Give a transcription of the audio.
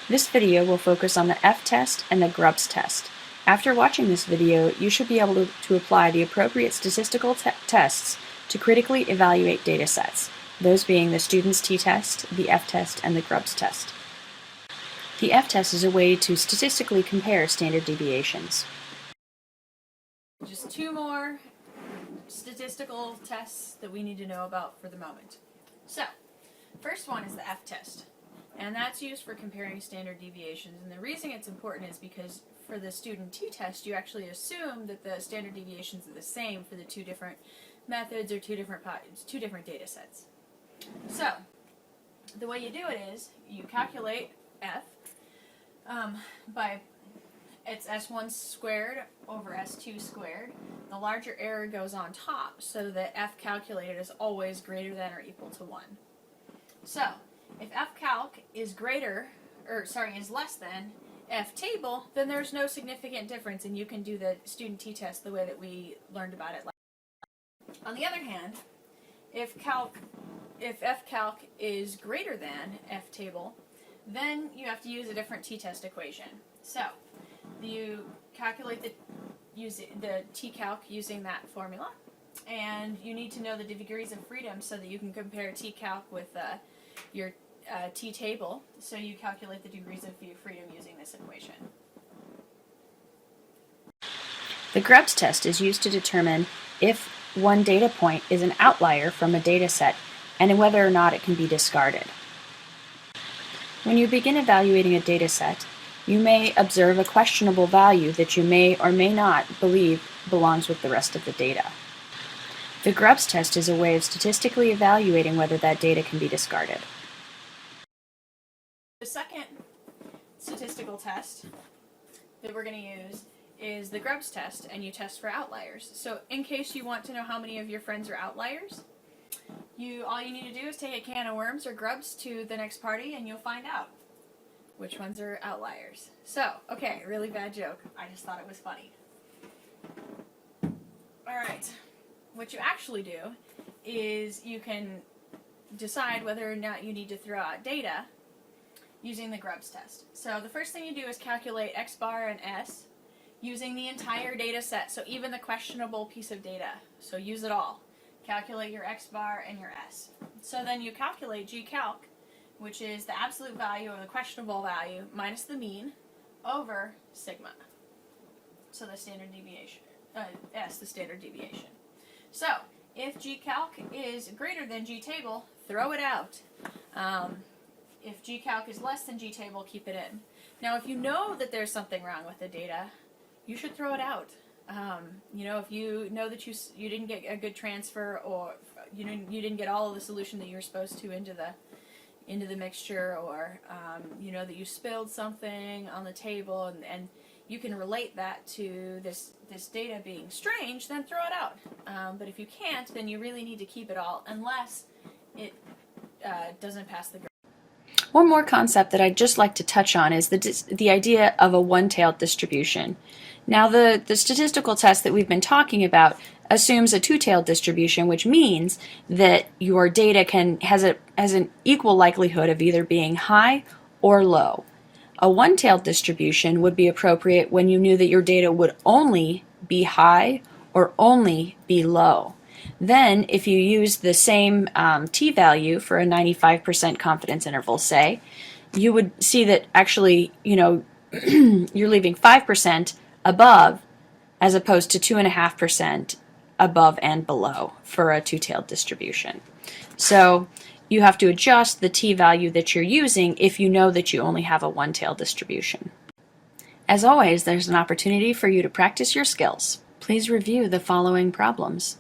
This video will focus on the F test and the Grubbs test. After watching this video, you should be able to apply the appropriate statistical tests to critically evaluate data sets, those being the student's t-test, the F test, and the Grubbs test. The F test is a way to statistically compare standard deviations. Just two more statistical tests that we need to know about for the moment. So, first one is the F test, and that's used for comparing standard deviations. And the reason it's important is because for the student t-test, you actually assume that the standard deviations are the same for the two different methods or two different data sets. So, the way you do it is you calculate F by it's S1 squared over S2 squared. The larger error goes on top, so that F calculated is always greater than or equal to 1. So, if F calc is less than F table, then there's no significant difference, and you can do the student t-test the way that we learned about it last time. On the other hand, if F calc is greater than F table, then you have to use a different t-test equation. So, you calculate the t-calc using that formula, and you need to know the degrees of freedom so that you can compare t-calc with your t-table, so you calculate the degrees of freedom using this equation. The Grubbs test is used to determine if one data point is an outlier from a data set and whether or not it can be discarded. When you begin evaluating a data set, you may observe a questionable value that you may or may not believe belongs with the rest of the data. The Grubbs test is a way of statistically evaluating whether that data can be discarded. The second statistical test that we're going to use is the Grubbs test, and you test for outliers. So in case you want to know how many of your friends are outliers, all you need to do is take a can of worms or grubs to the next party and you'll find out which ones are outliers. So, okay, really bad joke. I just thought it was funny. Alright, what you actually do is you can decide whether or not you need to throw out data using the Grubbs test. So the first thing you do is calculate X bar and S using the entire data set, so even the questionable piece of data. So use it all. Calculate your X bar and your S. So then you calculate G calc, which is the absolute value or the questionable value minus the mean over sigma. So the standard deviation, S, the standard deviation. So if G calc is greater than G table, throw it out. If G calc is less than G table, keep it in. Now if you know that there's something wrong with the data, you should throw it out. If you know that you didn't get a good transfer, or you didn't get all of the solution that you were supposed to into the mixture, or that you spilled something on the table, and you can relate that to this data being strange, then throw it out. But if you can't, then you really need to keep it all, unless it doesn't pass the grade. One more concept that I'd just like to touch on is the idea of a one-tailed distribution. Now, the statistical test that we've been talking about assumes a two-tailed distribution, which means that your data has an equal likelihood of either being high or low. A one-tailed distribution would be appropriate when you knew that your data would only be high or only be low. Then, if you use the same t-value for a 95% confidence interval, say, you would see that actually, you're leaving 5% above as opposed to 2.5% above and below for a two-tailed distribution. So you have to adjust the t-value that you're using if you know that you only have a one-tailed distribution. As always, there's an opportunity for you to practice your skills. Please review the following problems.